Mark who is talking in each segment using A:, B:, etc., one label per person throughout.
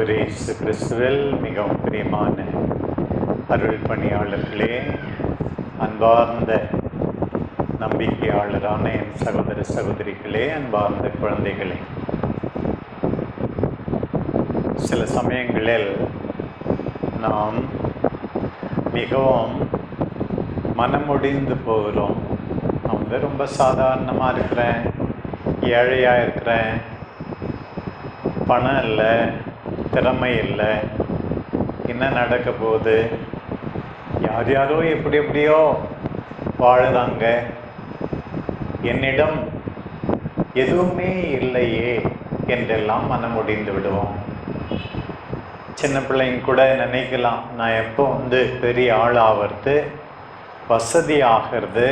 A: ஆண்டவர் இயேசு கிறிஸ்துவில் மிகவும் பிரியமான அருள் பணியாளர்களே, அன்பார்ந்த நம்பிக்கையாளரான என் சகோதர சகோதரிகளே, அன்பார்ந்த குழந்தைகளே, சில சமயங்களில் நாம் மிகவும் மனமுடிந்து போகிறோம். நான் ரொம்ப சாதாரணமாக இருக்கிறேன், ஏழையாக இருக்கிறேன், பணம் இல்லை, திறமை இல்லை, என்ன நடக்க போகுது, யார் யாரோ எப்படி எப்படியோ வாழுறாங்க, என்னிடம் எதுவுமே இல்லையே என்றெல்லாம் மனம் முடிந்து விடுவோம். சின்ன பிள்ளைங்க கூட நினைக்கலாம், நான் எப்போ பெரிய ஆள் ஆகிறது, வசதி ஆகிறது,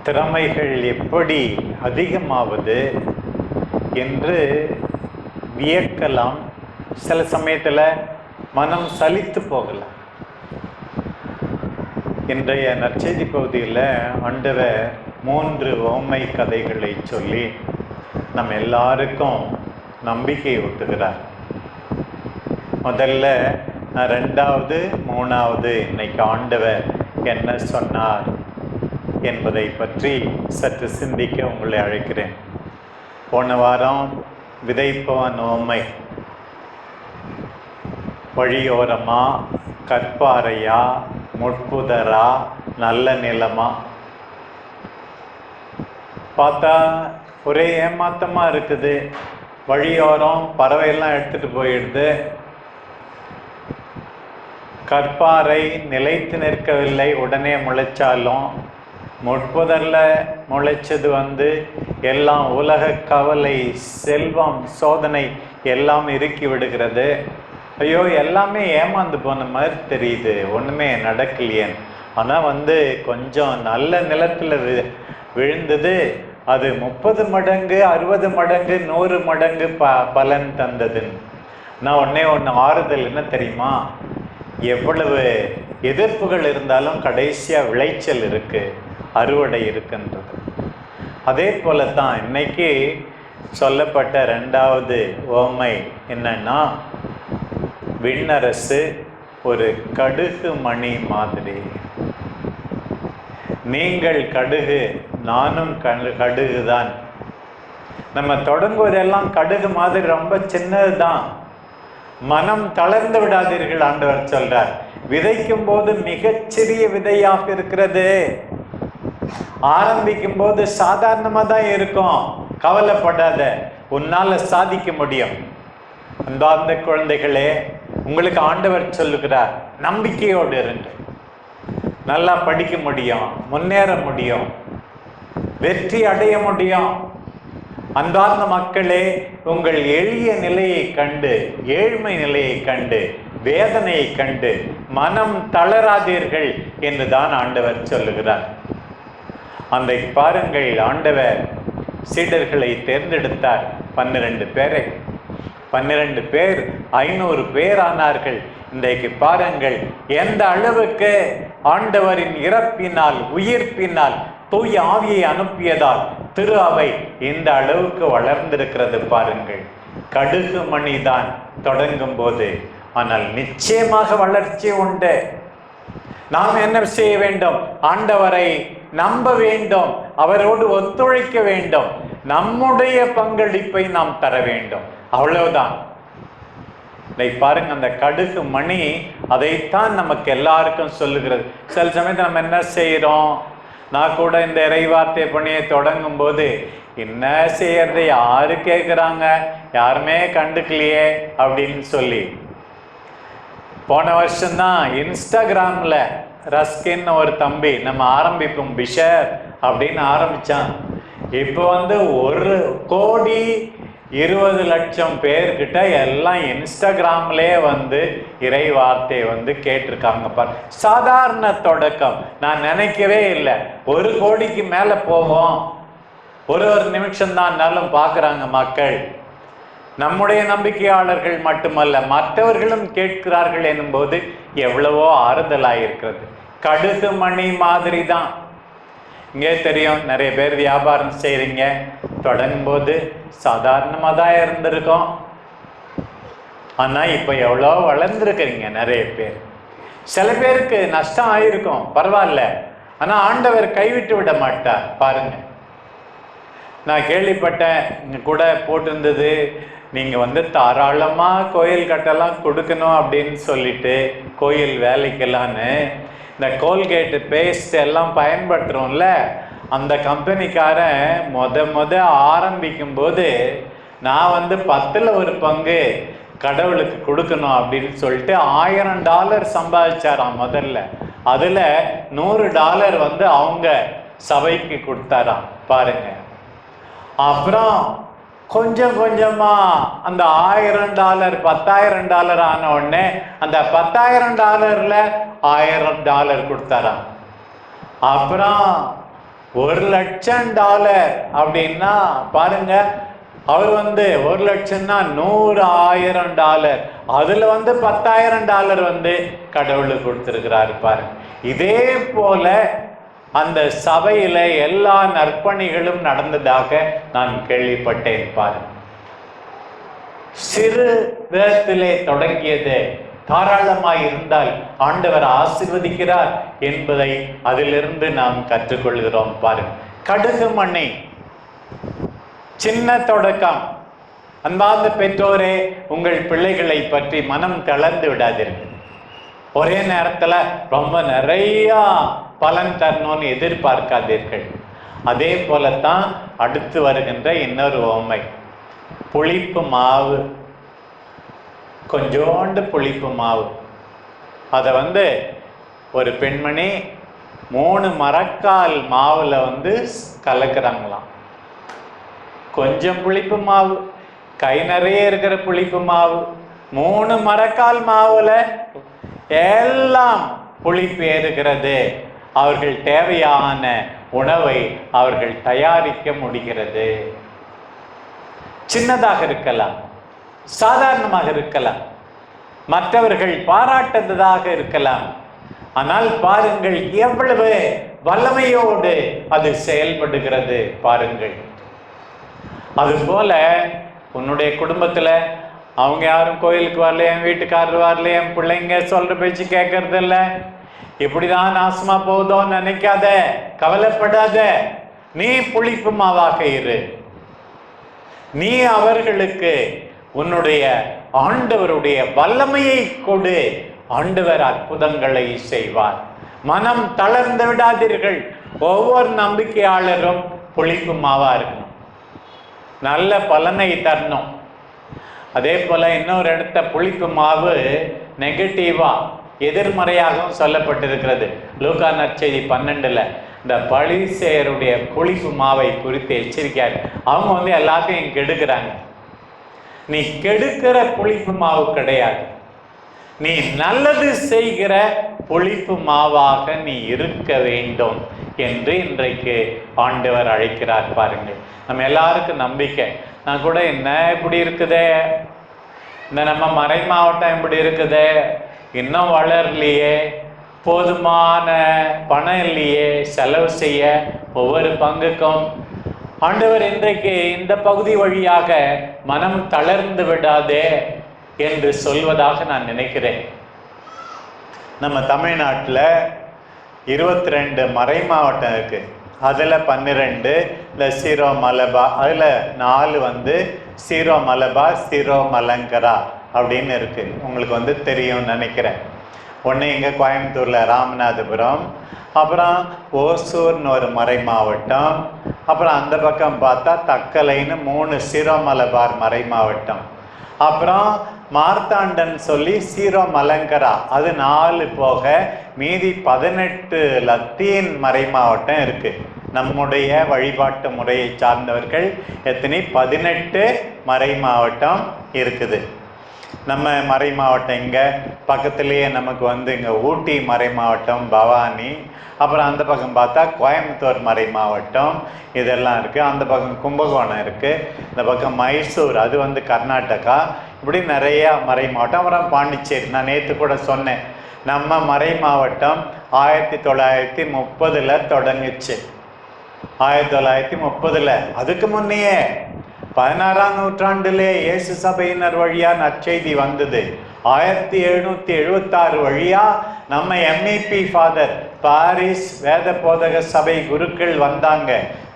A: திறமைகள் எப்படி அதிகமாவது என்று வியக்கலாம். சில சமயத்தில் மனம் சலித்து போகலாம். இன்றைய நற்செய்தி பகுதியில் ஆண்டவர் 3 உவமை கதைகளை சொல்லி நம்ம எல்லாருக்கும் நம்பிக்கை ஊட்டுகிறார். முதல்ல 2வது 3வது இன்னைக்கு ஆண்டவர் என்ன சொன்னார் என்பதை பற்றி சற்று சிந்திக்க உங்களை அழைக்கிறேன். போன வாரம் விதைப்பவன் உவமை, வழியோரமா, கற்பாறையா, முட்புதரா, நல்ல நிலமா, பார்த்தா ஒரே ஏமாத்தமாக இருக்குது. வழியோரம் பறவையெல்லாம் எடுத்துகிட்டு போயிடுது. கற்பாறை நிலைத்து நிற்கவில்லை, உடனே முளைச்சாலும் முட்புதரில் முளைச்சது எல்லாம் உலக கவலை, செல்வம், சோதனை எல்லாம் இறுக்கி விடுகிறது. ஐயோ, எல்லாமே ஏமாந்து போன மாதிரி தெரியுது, ஒன்றுமே நடக்கலையேன்னு. ஆனால் கொஞ்சம் நல்ல நிலத்தில் விழுந்தது. அது 30 மடங்கு, 60 மடங்கு, 100 மடங்கு பலன் தந்ததுன்னு. நான் ஒன்று ஆறுதல் என்ன தெரியுமா, எவ்வளவு எதிர்ப்புகள் இருந்தாலும் கடைசியாக விளைச்சல் இருக்குது, அறுவடை இருக்குன்றது. அதே போல தான் இன்னைக்கு சொல்லப்பட்ட 2வது உவமை என்னன்னா, விண்ணரசு ஒரு கடுகு மணி மாதிரி. நீங்கள் கடுகு, நானும் கடுகு தான். நம்ம தொடங்குவதெல்லாம் கடுகு மாதிரி ரொம்ப சின்னது தான். மனம் தளர்ந்து விடாதீர்கள், ஆண்டவர் சொல்றார். விதைக்கும் போது மிகச்சிறிய விதையாக இருக்கிறது. ஆரம்பிக்கும் போது சாதாரணமாக தான் இருக்கும். கவலைப்படாத, உன்னால சாதிக்க முடியும். அன்பார்ந்த குழந்தைகளே, உங்களுக்கு ஆண்டவர் சொல்லுகிறார், நம்பிக்கையோடு இருந்து நல்லா படிக்க முடியும், முன்னேற முடியும், வெற்றி அடைய முடியும். அன்பார்ந்த மக்களே, உங்கள் எளிய நிலையை கண்டு, ஏழ்மை நிலையை கண்டு, வேதனையை கண்டு மனம் தளராதீர்கள் என்றுதான் ஆண்டவர் சொல்லுகிறார். அன்றைக்கு பாருங்கள், ஆண்டவர் சீடர்களை தேர்ந்தெடுத்தார், 12 பேரை. 12 பேர் 500 பேர் ஆனார்கள். இன்றைக்கு பாருங்கள், எந்த அளவுக்கு ஆண்டவரின் இறப்பினால், உயிர்ப்பினால், தூய ஆவியை அனுப்பியதால் திரு அவை இந்த அளவுக்கு வளர்ந்திருக்கிறது பாருங்கள். கடுகு மணிதான் தொடங்கும் போது, ஆனால் நிச்சயமாக வளர்ச்சி உண்டு. நாம் என்ன செய்ய வேண்டும்? ஆண்டவரை நம்ப வேண்டும், அவரோடு ஒத்துழைக்க வேண்டும், நம்முடைய பங்களிப்பை நாம் தர வேண்டும். அவ்வளவுதான். பாருங்க, அந்த கடுகு மணி அதைத்தான் நமக்கு எல்லாருக்கும் சொல்லுகிறது. சில சமயத்தில் நம்ம என்ன செய்யறோம்? நான் கூட இந்த இறைவார்த்தை பணியை தொடங்கும் போது, என்ன செய்யறது, யாரு கேட்குறாங்க, யாருமே கண்டுக்கலையே அப்படின்னு சொல்லி, போன வருஷம்தான் இன்ஸ்டாகிராமில் ரஸ்கின்னு ஒரு தம்பி நம்ம ஆரம்பிப்போம் பிஷர் அப்படின்னு ஆரம்பித்தான். இப்போ 1,20,00,000 பேர்கிட்ட எல்லாம் இன்ஸ்டாகிராம்லேயே இறை வார்த்தையை கேட்டிருக்காங்க பாரு. சாதாரண தொடக்கம். நான் நினைக்கவே இல்லை 1 கோடிக்கு மேலே போவோம். ஒரு நிமிஷம்தான் பார்க்குறாங்க மக்கள். நம்முடைய நம்பிக்கையாளர்கள் மட்டுமல்ல, மற்றவர்களும் கேட்கிறார்கள் எனும்போது எவ்வளவோ ஆறுதலாயிருக்கிறது. கடுகு மணி மாதிரி தான். இங்கே தெரியும், நிறைய பேர் வியாபாரம் செய்கிறீங்க, தொடங்கும் போது சாதாரணமாக தான் இருந்திருக்கோம். ஆனால் இப்போ எவ்வளோ வளர்ந்துருக்குறீங்க நிறைய பேர். சில பேருக்கு நஷ்டம் ஆயிருக்கும், பரவாயில்ல. ஆனால் ஆண்டவர் கைவிட்டு விட மாட்டார். பாருங்க, நான் கேள்விப்பட்டேன், இங்கே கூட போட்டிருந்தது, நீங்கள் தாராளமாக கோயில் கட்டெல்லாம் கொடுக்கணும் அப்படின்னு சொல்லிட்டு, கோயில் வேலைக்கெல்லான்னு இந்த கோல்கேட்டு பேஸ்ட் எல்லாம் பயன்படுத்துகிறோம்ல, அந்த கம்பெனிக்காரன் முத ஆரம்பிக்கும் போது நான் 10ல் 1 பங்கு கடவுளுக்கு கொடுக்கணும் அப்படின்னு சொல்லிட்டு $1000 சம்பாதிச்சாராம் முதல்ல. அதில் $100 அவங்க சபைக்கு கொடுத்தாராம். பாருங்க. அப்புறம் கொஞ்சம் கொஞ்சமாக அந்த $1000 $10,000 ஆன உடனே அந்த $10,000ல் $1000 கொடுத்தாராம். அப்புறம் $1,00,000 அப்படின்னா பாருங்க, அவர் $1 லட்சம்னா $100,000, அதில் $10,000 கடவுளுக்கு கொடுத்துருக்கிறாரு. பாருங்க, இதே போல அந்த சபையில எல்லா நற்பணிகளும் நடந்ததாக நான் கேள்விப்பட்டேன். பாருங்க, சிறு விதத்திலே தொடங்கியது தாராளமாய் இருந்தால் ஆண்டவர் ஆசீர்வதிக்கிறார் என்பதை அதிலிருந்து நாம் கற்றுக்கொள்கிறோம். பாருங்க, கடுகு மணி, சின்ன தொடக்கம். அன்பார்ந்த பெற்றோரே, உங்கள் பிள்ளைகளை பற்றி மனம் தளர்ந்து விடாதீர்கள். ஒரே நேரத்தில் ரொம்ப நிறையா பலன் தரணும்னு எதிர்பார்க்காதீர்கள். அதே போலத்தான் அடுத்து வருகின்ற இன்னொரு உவமை, புளிப்பு மாவு. கொஞ்சோண்டு புளிப்பு மாவு, அதை ஒரு பெண்மணி 3 மரக்கால் மாவில் கலக்கிறாங்களாம். கொஞ்சம் புளிப்பு மாவு, கை நிறைய இருக்கிற புளிப்பு மாவு, 3 மரக்கால் மாவுல எல்லாம் புளிப்பு ஏறுகிறது. அவர்கள் தேவையான உணவை அவர்கள் தயாரிக்க முடிகிறது. சின்னதாக இருக்கலாம், சாதாரணமாக இருக்கலாம், மற்றவர்கள் பாராட்டுவதாக இருக்கலாம். ஆனால் பாருங்கள், எவ்வளவு வல்லமையோடு அது செயல்படுகிறது பாருங்கள். அதுபோல உன்னுடைய குடும்பத்தில் அவங்க யாரும் கோயிலுக்கு வரல, என் வீட்டுக்காரர் வரல, என் பிள்ளைங்க சொல்ற பேச்சு கேட்கறது இல்லை, இப்படிதான் நாசமா போகுதோன்னு நினைக்காத, கவலைப்படாத. நீ புளிப்பு மாவாக இரு. நீ அவர்களுக்கு உன்னுடைய ஆண்டவருடைய வல்லமையை கொடு. ஆண்டவர் அற்புதங்களை செய்வார். மனம் தளர்ந்து விடாதீர்கள். ஒவ்வொரு நம்பிக்கையாளரும் புளிப்பு மாவா இருக்கணும், நல்ல பலனை தரணும். அதே போல இன்னொரு இடத்த புளிப்பு மாவு நெகட்டிவா, எதிர்மறையாகவும் சொல்லப்பட்டிருக்கிறது. லூக்கா நற்செய்தி 12ல் இந்த பரிசேயருடைய புளிப்பு மாவை குறித்து எச்சரிக்கையாரு. அவங்க எல்லாத்தையும் கெடுக்கிறாங்க. நீ கெடுக்கிற புளிப்பு மாவு கிடையாது, நீ நல்லது செய்கிற புளிப்பு மாவாக நீ இருக்க வேண்டும் என்று இன்றைக்கு ஆண்டவர் அழைக்கிறார். பாருங்கள், நம்ம எல்லாருக்கும் நம்பிக்கை. நான் கூட என்ன இப்படி இருக்குதே, இந்த நம்ம மறை மாவட்டம் இப்படி இருக்குதே, இன்னும் வளரலையே, போதுமான பணம் இல்லையே செலவு செய்ய ஒவ்வொரு பங்குக்கும். ஆண்டவர் இன்றைக்கு இந்த பகுதி வழியாக மனம் தளர்ந்து விடாதே என்று சொல்வதாக நான் நினைக்கிறேன். நம்ம தமிழ்நாட்டில் 22 மறை மாவட்டம் இருக்கு. அதில் 12 இந்த சீரோ மலபார், அதில் 4 சீரோ மலபார், சீரோ மலங்கரா அப்படின்னு இருக்கு. உங்களுக்கு தெரியும் நினைக்கிறேன். ஒன்று இங்கே கோயம்புத்தூரில் ராமநாதபுரம், அப்புறம் ஓசூர்னு ஒரு மறை மாவட்டம், அப்புறம் அந்த பக்கம் பார்த்தா தக்கலைன்னு 3 சீரோ மலபார் மறை மாவட்டம், அப்புறம் மார்த்தாண்டன் சொல்லி சீரோ மலங்கரா, அது 4 போக மீதி 18 லத்தீன் மறை மாவட்டம் இருக்கு. நம்முடைய வழிபாட்டு முறையை சார்ந்தவர்கள் எத்தனை 18 மறை மாவட்டம் இருக்குது. நம்ம மறை மாவட்டம் இங்கே பக்கத்துலேயே நமக்கு இங்கே ஊட்டி மறை மாவட்டம், பவானி, அப்புறம் அந்த பக்கம் பார்த்தா கோயம்புத்தூர் மறை மாவட்டம் இதெல்லாம் இருக்குது. அந்த பக்கம் கும்பகோணம் இருக்குது, இந்த பக்கம் மைசூர், அது கர்நாடகா. இப்படி நிறையா மறை மாவட்டம். அப்புறம் பாண்டிச்சேரி. நான் நேற்று கூட சொன்னேன், நம்ம மறை மாவட்டம் 1930 தொடங்குச்சு. 1930, அதுக்கு முன்னையே 16ஆம் நூற்றாண்டிலே இயேசு சபையினர் வழியா நற்செய்தி வந்தது. 1776 வழியா நம்ம MEP ஃபாதர் பாரிஸ் வேத போதக சபை குருக்கள் வந்தாங்க.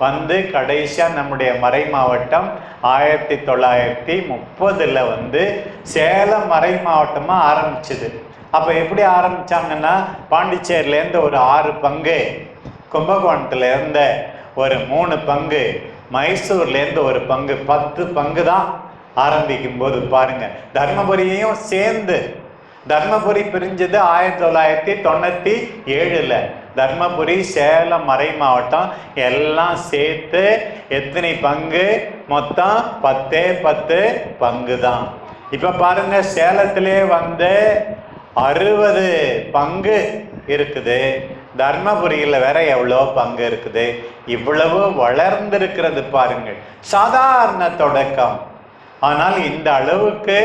A: வந்து கடைசியா நம்முடைய மறை மாவட்டம் 1930 வந்து சேலம் மறை மாவட்டமா ஆரம்பிச்சுது. அப்ப எப்படி ஆரம்பிச்சாங்கன்னா, பாண்டிச்சேரியிலேருந்து ஒரு 6 பங்கு, கும்பகோணத்துல இருந்த ஒரு 3 பங்கு, மைசூர்லேருந்து ஒரு பங்கு, 10 பங்கு தான் ஆரம்பிக்கும் போது பாருங்க. தர்மபுரியையும் சேர்ந்து, தர்மபுரி பிரிஞ்சது 1997. தர்மபுரி சேலம் மறை மாவட்டம் எல்லாம் சேர்த்து எத்தனை பங்கு? மொத்தம் 10 பங்கு தான். இப்ப பாருங்க, சேலத்திலே வந்து 60 பங்கு இருக்குது. தர்மபுரியில் வேற எவ்வளோ பங்கு இருக்குது. இவ்வளவு வளர்ந்திருக்கிறது பாருங்கள். சாதாரண தொடக்கம், ஆனால் இந்த அளவுக்கு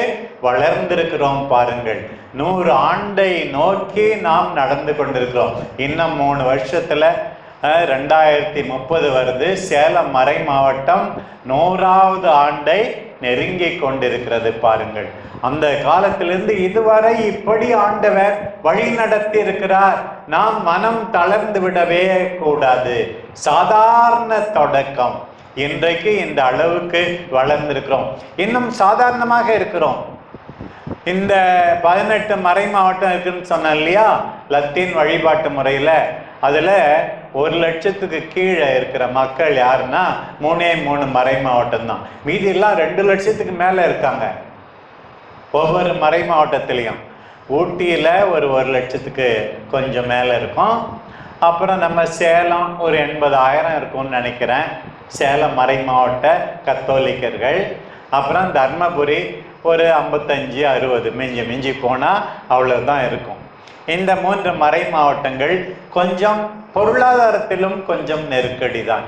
A: வளர்ந்திருக்கிறோம் பாருங்கள். 100 ஆண்டை நோக்கி நாம் நடந்து கொண்டிருக்கிறோம். இன்னும் 3 வருஷத்துல 2030 வருது. சேலம் மறை மாவட்டம் 100வது ஆண்டை நெருங்கி கொண்டிருக்கிறது பாருங்கள். அந்த காலத்திலிருந்து இதுவரை இப்படி ஆண்டவர் வழி நடத்தி இருக்கிறார். நாம் மனம் தளர்ந்து விடவே கூடாது. சாதாரண தொடக்கம். இன்றைக்கு இந்த அளவுக்கு வளர்ந்திருக்கிறோம். இன்னும் சாதாரணமாக இருக்கிறோம். இந்த 18 மறை மாவட்டம் இருக்குன்னு சொன்னேன் இல்லையா, லத்தீன் வழிபாட்டு முறையில. அதுல 1 லட்சத்துக்கு கீழே இருக்கிற மக்கள் யாருன்னா 3 மறை மாவட்டம் தான். மீதி எல்லாம் 2 லட்சத்துக்கு மேல இருக்காங்க ஒவ்வொரு மறை மாவட்டத்திலையும். ஊட்டியில ஒரு 1 லட்சத்துக்கு கொஞ்சம் மேல இருக்கும். அப்புறம் நம்ம சேலம் ஒரு 80,000 இருக்கும்னு நினைக்கிறேன், சேலம் மறை மாவட்ட கத்தோலிக்கர்கள். அப்புறம் தர்மபுரி ஒரு 55-60, மிஞ்சி போனால் அவ்வளவுதான் இருக்கும். இந்த 3 மறை மாவட்டங்கள் கொஞ்சம் பொருளாதாரத்திலும் கொஞ்சம் நெருக்கடி தான்.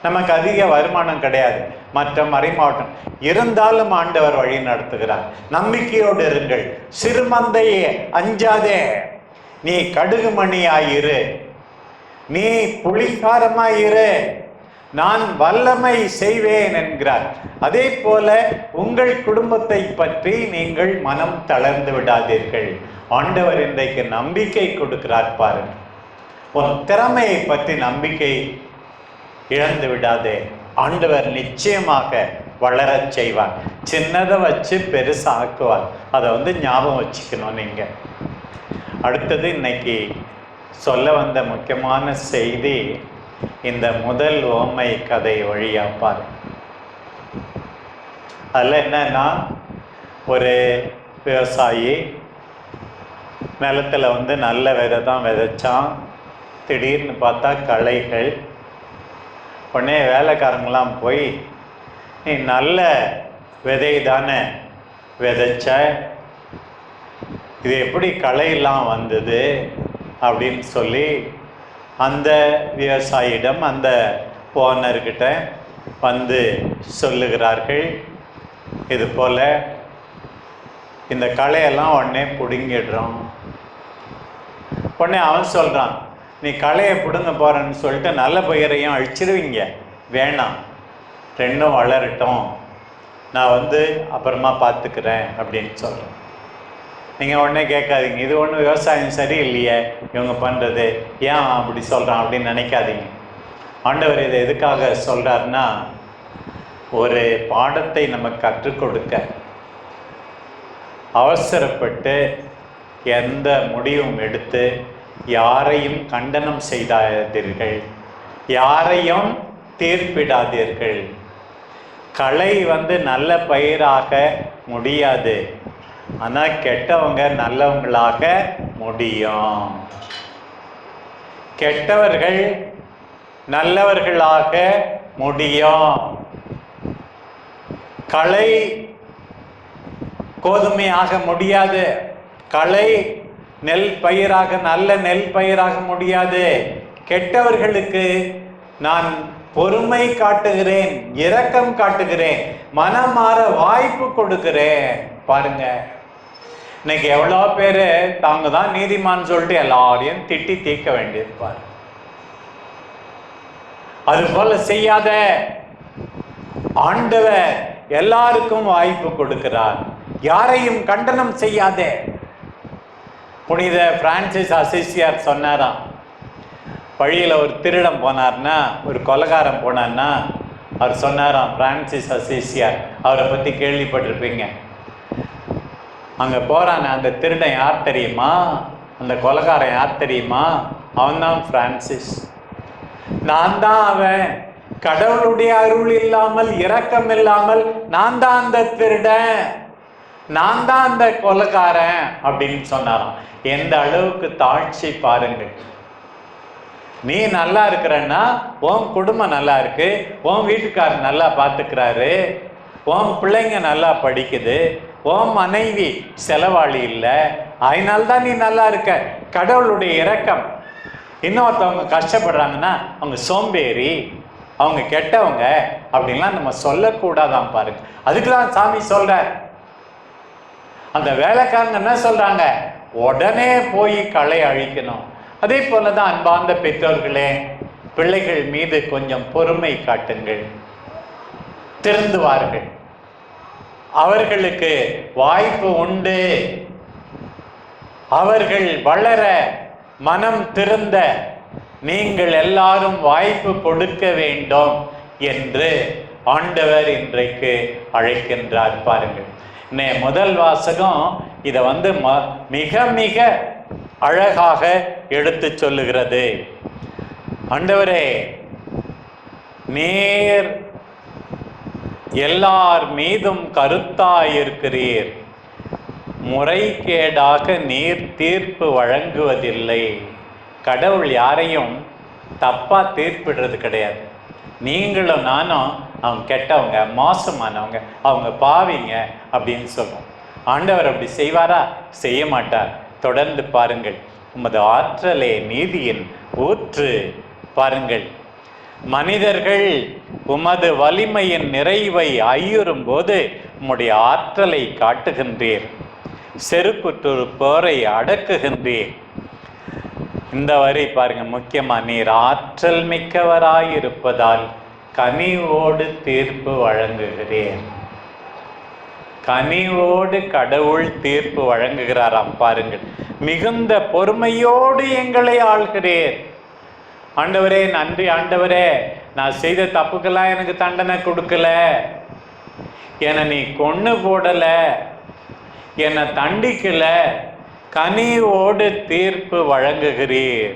A: நமக்கு அதிக வருமானம் கிடையாது மற்ற மறை மாவட்டம். இருந்தாலும் ஆண்டவர் வழி நடத்துகிறார். நம்பிக்கையோடு இருங்கள். சிறுமந்தையே அஞ்சாதே, நீ கடுகு மணியாயிரு, நீ புலிகாரமாயிரு, நான் வல்லமை செய்வேன் என்கிறார். அதே போல உங்கள் குடும்பத்தை பற்றி நீங்கள் மனம் தளர்ந்து விடாதீர்கள். ஆண்டவர் இன்றைக்கு நம்பிக்கை கொடுக்கிறார் பாருங்க. உன் திறமையை பற்றி நம்பிக்கை இழந்து விடாதே. ஆண்டவர் நிச்சயமாக வளரச் செய்வார். சின்னதை வச்சு பெருசா ஆக்குவார். அதை வந்து ஞாபகம் வச்சுக்கணும் நீங்க. அடுத்தது இன்னைக்கு சொல்ல வந்த முக்கியமான செய்தி இந்த முதல் ஓமை கதை வழியா பாரு. அதில் என்னன்னா, ஒரு விவசாயி நிலத்தில் வந்து நல்ல விதை தான் விதைச்சான். திடீர்னு பார்த்தா களைகள். உடனே வேலைக்காரங்களாம் போய், நீ நல்ல விதை தானே விதைச்ச, இது எப்படி களையெல்லாம் வந்தது அப்படின்னு சொல்லி அந்த விவசாயியிடம் அந்த ஓனர்கிட்ட வந்து சொல்லுகிறார்கள். இது போல் இந்த களையெல்லாம் உடனே பிடுங்கிடுறோம். உடனே அவன் சொல்கிறான், நீ களையை பிடுங்க போகிறன்னு சொல்லிட்டு நல்ல பயிரையும் அழிச்சிருவீங்க, வேணாம், ரெண்டும் வளரட்டும், நான் வந்து அப்புறமா பார்த்துக்கிறேன் அப்படின்னு சொல்கிறேன். நீங்கள் உடனே கேட்காதீங்க, இது ஒன்றும் விவசாயம் சரியில்லையே இவங்க பண்ணுறது, ஏன் அப்படி சொல்கிறான் அப்படின்னு நினைக்காதீங்க. ஆண்டவர் இதை எதுக்காக சொல்கிறாருன்னா, ஒரு பாடத்தை நமக்கு கற்றுக் கொடுக்க. அவசரப்பட்டு எந்த முடிவும் எடுத்து யாரையும் கண்டனம் செய்தாதீர்கள், யாரையும் தீர்ப்பிடாதீர்கள். களை வந்து நல்ல பயிராக முடியாது, ஆனால் கெட்டவங்க நல்லவங்களாக முடியும். கெட்டவர்கள் நல்லவர்களாக முடியும். களை கோதுமையாக முடியாது, களை நெல் பயிராக, நல்ல நெல் பயிராக முடியாது. கெட்டவர்களுக்கு நான் பொறுமை காட்டுகிறேன், இரக்கம் காட்டுகிறேன், மனம் மாற வாய்ப்பு கொடுக்கிறேன். பாருங்க, இன்னைக்கு எவ்வளோ பேர் தாங்க தான் நீதிமான் சொல்லிட்டு எல்லாரையும் திட்டி தீர்க்க வேண்டியிருப்பார். அது போல செய்யாத. ஆண்டவர் எல்லாருக்கும் வாய்ப்பு கொடுக்கிறார். யாரையும் கண்டனம் செய்யாதே. புனித பிரான்சிஸ் அசிசியார் சொன்னாராம், வழியில் ஒரு திருடம் போனார்னா, ஒரு கொலைகாரன் போனார்னா, அவர் சொன்னாராம், பிரான்சிஸ் அசிசியார், அவரை பற்றி கேள்விப்பட்டிருப்பீங்க. அங்கே போகிறான், அந்த திருடன் யார் தெரியுமா? அந்த கொலைகாரன் யார் தெரியுமா? அவன்தான் பிரான்சிஸ். நான் தான் அவன். கடவுளுடைய அருள் இல்லாமல், இரக்கம் இல்லாமல் நான் தான் அந்த திருடன், நான் தான் அந்த கொலைகாரன் அப்படின்னு சொன்னாராம். எந்த அளவுக்கு தாழ்ச்சி பாருங்கள். நீ நல்லா இருக்கிறன்னா உன் குடும்பம் நல்லா இருக்கு, உன் வீட்டுக்காரர் நல்லா பார்த்துக்கிறாரு, உன் பிள்ளைங்க நல்லா படிக்குது, உன் மனைவி செலவாளி இல்லை, அதனால்தான் நீ நல்லா இருக்க. கடவுளுடைய இரக்கம். இன்னொருத்தவங்க கஷ்டப்படுறாங்கன்னா அவங்க சோம்பேறி, அவங்க கெட்டவங்க அப்படின்லாம் நம்ம சொல்லக்கூடாதான் பாருங்க. அதுக்கு தான் சாமி சொல்றார். அந்த வேலைக்காரங்க என்ன சொல்றாங்க? உடனே போய் களை அழிக்கணும். அதே போலதான் அன்பார்ந்த பெற்றோர்களே, பிள்ளைகள் மீது கொஞ்சம் பொறுமை காட்டுங்கள், திருந்துவார்கள். அவர்களுக்கு வாய்ப்பு உண்டு. அவர்கள் வளர, மனம் திருந்த நீங்கள் எல்லாரும் வாய்ப்பு கொடுக்க வேண்டும் என்று ஆண்டவர் இன்றைக்கு அழைக்கின்றார். பாருங்கள், முதல் வாசகம் இதை மிக மிக அழகாக எடுத்து சொல்லுகிறது. ஆண்டவரே, நீர் எல்லார் மீதும் கருத்தாயிருக்கிறீர், முறைகேடாக நீர் தீர்ப்பு வழங்குவதில்லை. கடவுள் யாரையும் தப்பா தீர்ப்பிடுறது கிடையாது. நீங்களும் நானும் அவங்க கெட்டவங்க, மோசமானவங்க, அவங்க பாவிங்க அப்படின்னு சொல்லுவோம். ஆண்டவர் அப்படி செய்வாரா? செய்ய மாட்டார். தொடர்ந்து பாருங்கள், உமது ஆற்றலே நீதியின் ஊற்று. பாருங்கள், மனிதர்கள் உமது வலிமையின் நிறைவை ஐயுறும் போது உம்முடைய ஆற்றலை காட்டுகின்றீர், செருக்குற்று போரை அடக்குகின்றீர். இந்த வரி பாருங்க, முக்கியமா, நீர் ஆற்றல் மிக்கவராயிருப்பதால் கனிவோடு தீர்ப்பு வழங்குகிறேன். கனிவோடு கடவுள் தீர்ப்பு வழங்குகிறாராம். பாருங்கள், மிகுந்த பொறுமையோடு எங்களை ஆள்கிறேன். ஆண்டவரே நன்றி ஆண்டவரே, நான் செய்த தப்புக்கெல்லாம் எனக்கு தண்டனை கொடுக்கல, என்னை நீ கொன்னு போடல, என்னை தண்டிக்கல, கனிவோடு தீர்ப்பு வழங்குகிறீர்.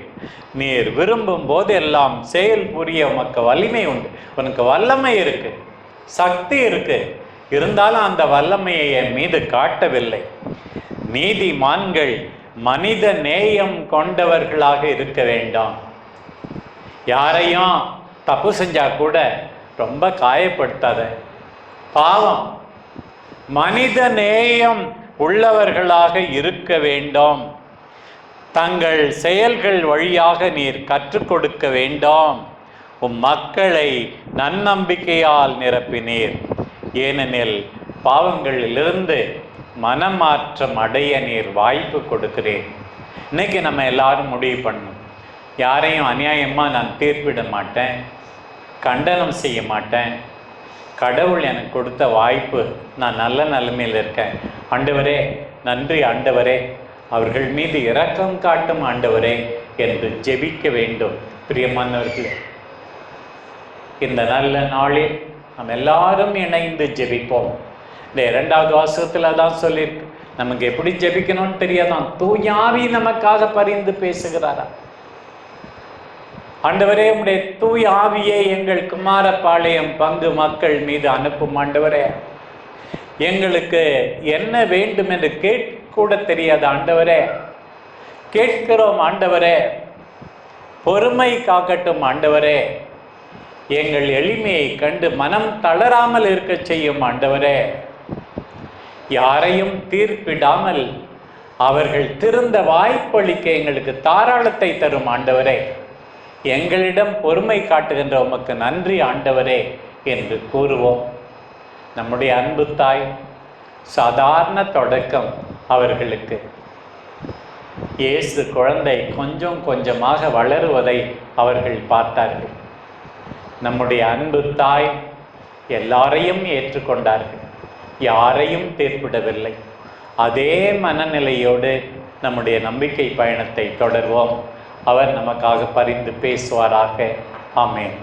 A: நீர் விரும்பும் போது எல்லாம் செயல் புரிய உமக்கு வலிமை உண்டு. உனக்கு வல்லமை இருக்கு, சக்தி இருக்கு, இருந்தாலும் அந்த வல்லமையை என் மீது காட்டவில்லை. நீதிமான்கள் மனித நேயம் கொண்டவர்களாக இருக்க வேண்டாம். யாரையும் தப்பு செஞ்சா கூட ரொம்ப காயப்படுத்தாத. பாவம், மனித நேயம் உள்ளவர்களாக இருக்க வேண்டும். தங்கள் செயல்கள் வழியாக நீர் கற்றுக் கொடுக்க வேண்டும். உம் மக்களை நன்னம்பிக்கையால் நிரப்பினீர். ஏனெனில் பாவங்களிலிருந்து மனமாற்றம் அடைய நீர் வாய்ப்பு கொடுக்கிறேன். இன்னைக்கு நம்ம எல்லாரும் முடிவு பண்ணணும், யாரையும் அநியாயமாக நான் தீர்ப்பிட மாட்டேன், கண்டனம் செய்ய மாட்டேன். கடவுள் எனக்கு கொடுத்த வாய்ப்பு, நான் நல்ல நிலைமையில் இருக்கேன். ஆண்டவரே நன்றி ஆண்டவரே, அவர்கள் மீது இரக்கம் காட்டும் ஆண்டவரே என்று ஜெபிக்க வேண்டும். பிரியமானவர்களே, இந்த நல்ல நாளில் நம்ம எல்லாரும் இணைந்து ஜெபிப்போம். இந்த 2வது வாசகத்தில் தான் சொல்லியிருக்கு, நமக்கு எப்படி ஜெபிக்கணும்னு தெரியாதான், தூயாவி நமக்காக பரிந்து பேசுகிறாரா. ஆண்டவரே, உம்முடைய தூய் ஆவியை எங்கள் குமாரபாளையம் பங்கு மக்கள் மீது அனுப்பும் ஆண்டவரே. எங்களுக்கு என்ன வேண்டும் என்று கேட்கூட தெரியாத ஆண்டவரே, கேட்கிறோம் ஆண்டவரே. பொறுமை காக்கட்டும் ஆண்டவரே. எங்கள் எளிமையை கண்டு மனம் தளராமல் இருக்க செய்யும் ஆண்டவரே. யாரையும் தீர்ப்பிடாமல் அவர்கள் திருந்த வாய்ப்பளிக்க எங்களுக்கு தாராளத்தை தரும் ஆண்டவரே. எங்களிடம் பொறுமை காட்டுகின்ற உமக்கு நன்றி ஆண்டவரே என்று கூறுவோம். நம்முடைய அன்பு தாய் சாதாரண தொடக்கம் அவர்களுக்கு. இயேசு குழந்தை கொஞ்சம் கொஞ்சமாக வளருவதை அவர்கள் பார்த்தார்கள். நம்முடைய அன்பு தாய் எல்லாரையும் ஏற்றுக்கொண்டார்கள், யாரையும் தீர்ப்பிடவில்லை. அதே மனநிலையோடு நம்முடைய நம்பிக்கை பயணத்தை தொடர்வோம். அவர் நமக்காக பரிந்து பேசுவாராக. ஆமென்.